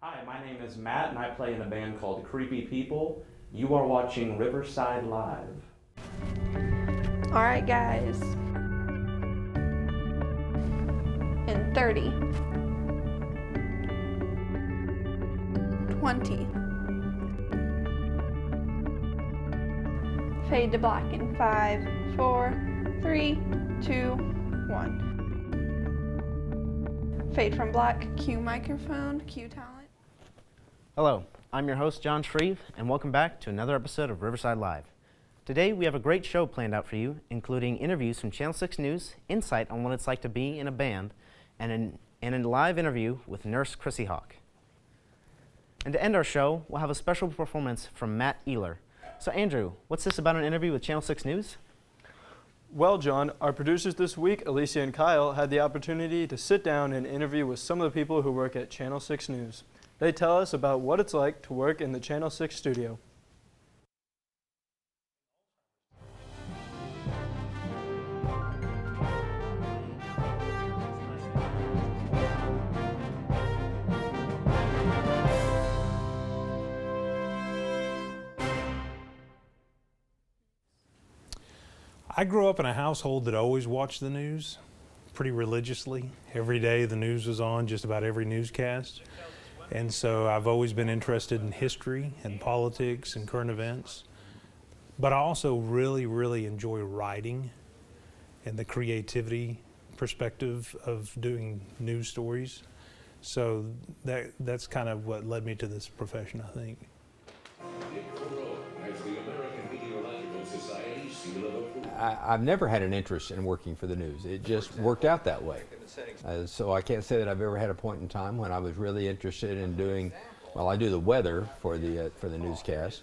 Hi, my name is Matt and I play in a band called Creepy People. You are watching Riverside Live. Alright guys. In 30, 20, fade to black in 5, 4, 3, 2, 1. Fade from black, cue microphone, cue talent. Hello, I'm your host John Shreve, and welcome back to another episode of Riverside Live. Today we have a great show planned out for you, including interviews from Channel 6 News, insight on what it's like to be in a band, and a live interview with Nurse Chrissy Hawk. And to end our show, we'll have a special performance from Matt Ehler. So Andrew, what's this about an interview with Channel 6 News? Well, John, our producers this week, Alicia and Kyle, had the opportunity to sit down and interview with some of the people who work at Channel 6 News. They tell us about what it's like to work in the Channel 6 studio. I grew up in a household that always watched the news pretty religiously. Every day the news was on, just about every newscast. And so I've always been interested in history and politics and current events. But I also really enjoy writing and the creativity perspective of doing news stories. So that's kind of what led me to this profession, I think. I've never had an interest in working for the news. It just worked out that way. So I can't say that I've ever had a point in time when I was really interested in doing, well, I do the weather for the newscast,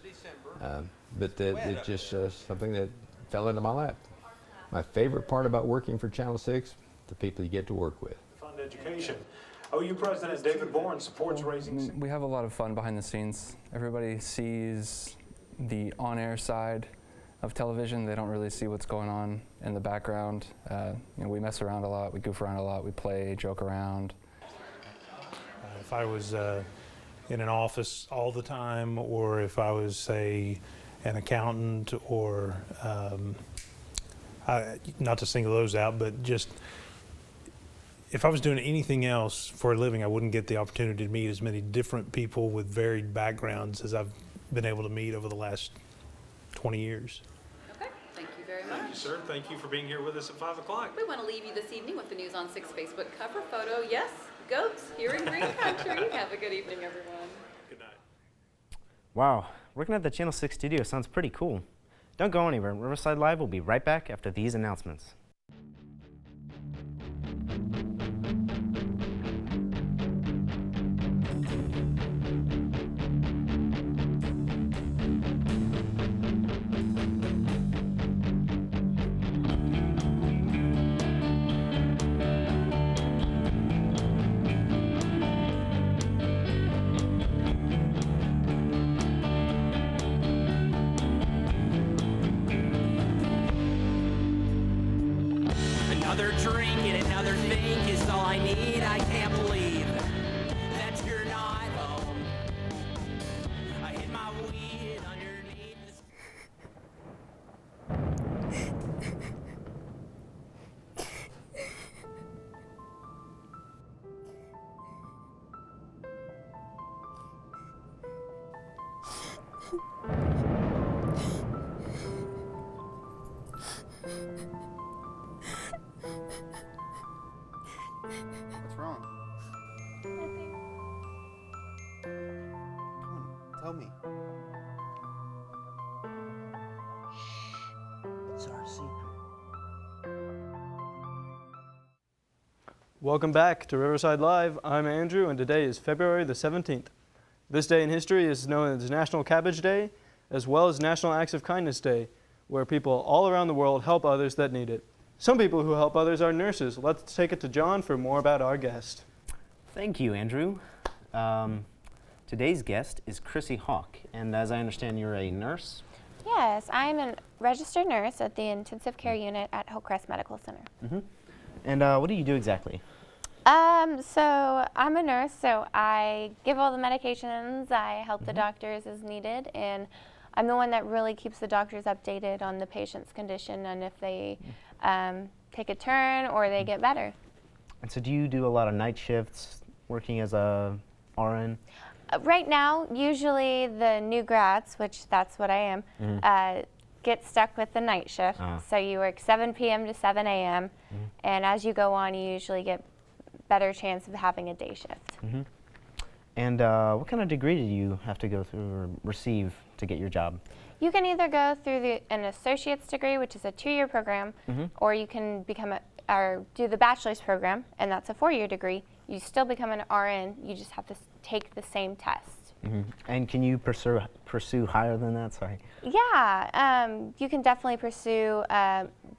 but it's just something that fell into my lap. My favorite part about working for Channel 6, the people you get to work with. Fund education. OU President David Bourne supports raising. We have a lot of fun behind the scenes. Everybody sees the on-air side of television. They don't really see what's going on in the background. We mess around a lot, we goof around a lot, we play, joke around. If I was in an office all the time, or if I was, say, an accountant, or not to single those out, but just if I was doing anything else for a living, I wouldn't get the opportunity to meet as many different people with varied backgrounds as I've been able to meet over the last 20 years. Okay, thank you very much. Thank you, sir. Thank you for being here with us at 5 o'clock. We want to leave you this evening with the News on 6 Facebook cover photo. Yes, goats here in Green Country. Have a good evening, everyone. Good night. Wow, working at the Channel 6 studio sounds pretty cool. Don't go anywhere. Riverside Live will be right back after these announcements. Another drink and another think is all I need. I can't believe that you're not home. I hid my weed underneath this. What's wrong? Nothing. Come on, tell me. Shh. It's our secret. Welcome back to Riverside Live. I'm Andrew, and today is February the 17th. This day in history is known as National Cabbage Day, as well as National Acts of Kindness Day, where people all around the world help others that need it. Some people who help others are nurses. Let's take it to John for more about our guest. Thank you, Andrew. Today's guest is Chrissy Hawk, and as I understand, you're a nurse? Yes, I'm a registered nurse at the intensive care unit at Hillcrest Medical Center. Mm-hmm. And what do you do exactly? So I'm a nurse, so I give all the medications, I help the doctors as needed, and I'm the one that really keeps the doctors updated on the patient's condition and if they take a turn or they get better. And so do you do a lot of night shifts working as a RN? Right now, usually the new grads, which that's what I am, get stuck with the night shift. So you work 7 p.m. to 7 a.m. And as you go on, you usually get better chance of having a day shift. And what kind of degree do you have to go through or receive to get your job? You can either go through an associate's degree, which is a 2-year program, or you can become or do the bachelor's program, and that's a 4-year degree. You still become an RN, you just have to take the same test. And can you pursue higher than that? Sorry. Yeah, you can definitely pursue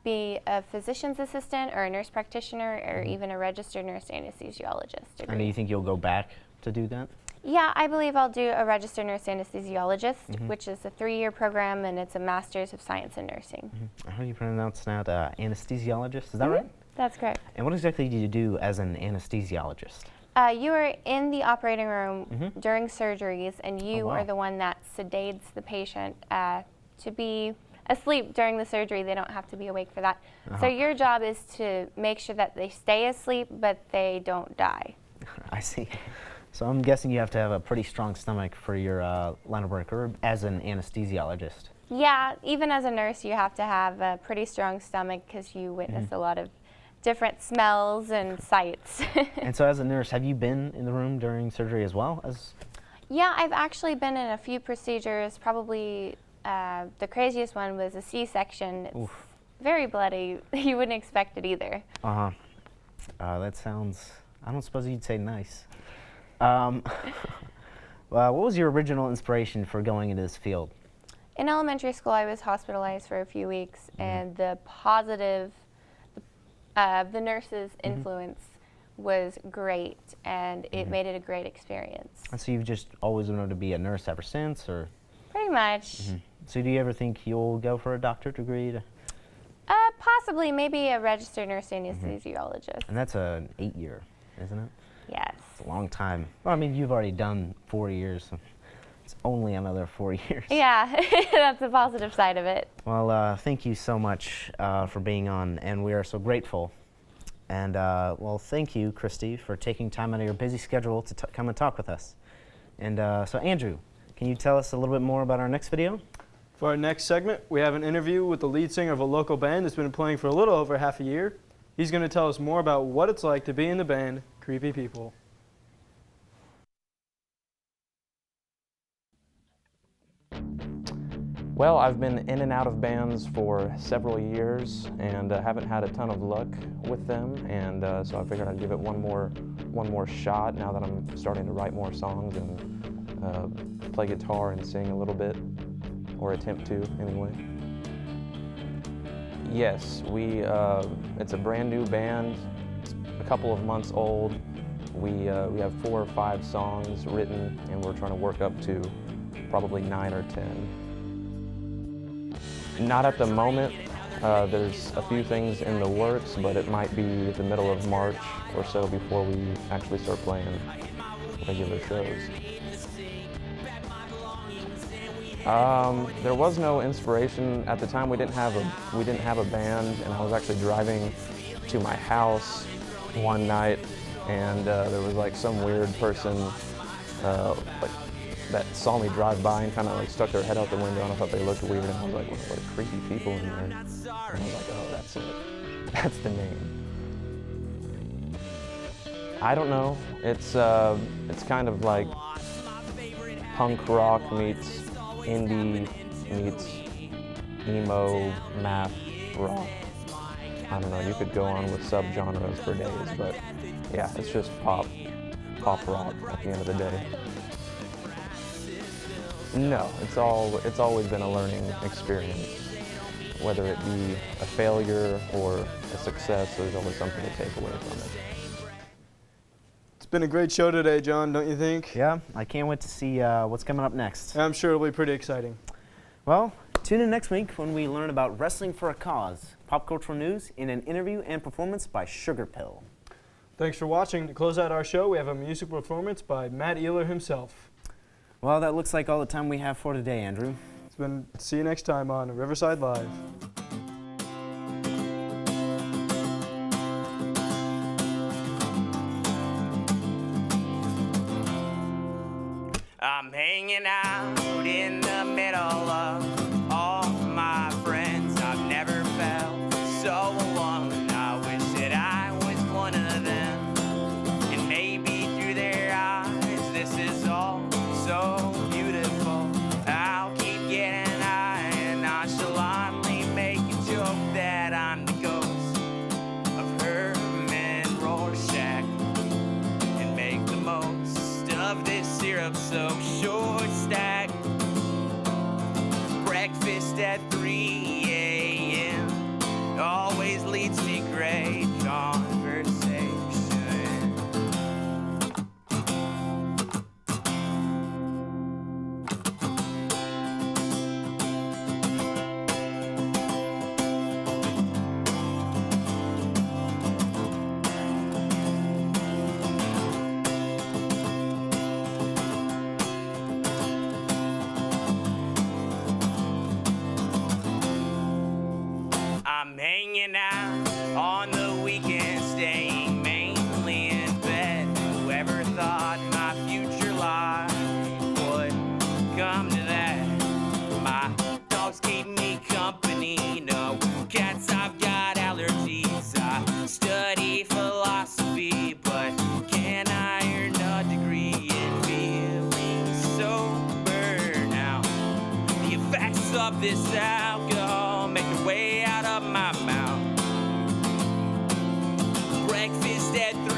be a physician's assistant or a nurse practitioner or even a registered nurse anesthesiologist degree. And do you think you'll go back to do that? Yeah, I believe I'll do a registered nurse anesthesiologist, which is a 3-year program, and it's a master's of science in nursing. How do you pronounce that? Anesthesiologist, is that right? That's correct. And what exactly do you do as an anesthesiologist? You are in the operating room during surgeries, and you are the one that sedates the patient to be asleep during the surgery. They don't have to be awake for that. So your job is to make sure that they stay asleep, but they don't die. I see. So I'm guessing you have to have a pretty strong stomach for your line of work, or as an anesthesiologist. Yeah, even as a nurse, you have to have a pretty strong stomach because you witness a lot of different smells and sights. And so as a nurse, have you been in the room during surgery as well? Yeah, I've actually been in a few procedures. Probably the craziest one was a C-section. It's very bloody. You wouldn't expect it either. That sounds, I don't suppose you'd say nice. What was your original inspiration for going into this field? In elementary school, I was hospitalized for a few weeks, and the positive, the nurse's influence was great, and it made it a great experience. And so you've just always wanted to be a nurse ever since, or? Pretty much. So do you ever think you'll go for a doctorate degree? Possibly, maybe a registered nurse anesthesiologist. And that's an 8-year, isn't it? Yes. It's a long time. Well, I mean, you've already done 4 years. So it's only another 4 years. Yeah, that's the positive side of it. Well, thank you so much for being on, and we are so grateful. And, well, thank you, Christy, for taking time out of your busy schedule to come and talk with us. And so, Andrew, can you tell us a little bit more about our next video? For our next segment, we have an interview with the lead singer of a local band that's been playing for a little over half a year. He's going to tell us more about what it's like to be in the band Creepy People. Well, I've been in and out of bands for several years and haven't had a ton of luck with them, and so I figured I'd give it one more shot now that I'm starting to write more songs and play guitar and sing a little bit, or attempt to anyway. Yes, it's a brand new band. It's a couple of months old. We have 4 or 5 songs written, and we're trying to work up to probably 9 or 10. Not at the moment. There's a few things in the works, but it might be the middle of March or so before we actually start playing regular shows. There was no inspiration at the time. We didn't have a band, and I was actually driving to my house one night, and there was like some weird person that saw me drive by and kind of like stuck their head out the window, and I thought they looked weird, and I was like, what creepy people in there. And I was like, oh, that's it. That's the name. I don't know. It's kind of like punk rock meets indie meets emo math rock. I don't know. You could go on with subgenres for days, but yeah, it's just pop rock at the end of the day. No, it's always been a learning experience. Whether it be a failure or a success, there's always something to take away from it. It's been a great show today, John, don't you think? Yeah, I can't wait to see what's coming up next. I'm sure it'll be pretty exciting. Well, tune in next week when we learn about wrestling for a cause, pop cultural news, in an interview and performance by Sugar Pill. Thanks for watching. To close out our show, we have a music performance by Matt Ealer himself. Well, that looks like all the time we have for today, Andrew. See you next time on Riverside Live. I'm hanging out in the middle of all my friends. I've never felt so alone. I wish that I was one of them. And maybe through their eyes, this is all so beautiful. I'll keep getting high and nonchalantly make a joke that I'm the ghost of Herman Rorschach and make the most of this syrup so short stack. Breakfast at 3 a.m. always leads to great conversation. I'm hanging out on the weekend, staying mainly in bed. Whoever thought my future life would come to that? My dogs keep me company, no cats, I've got allergies. I study philosophy, but can I earn a degree in feeling sober now? The effects of this alcohol make their way out of my mouth. Breakfast at 3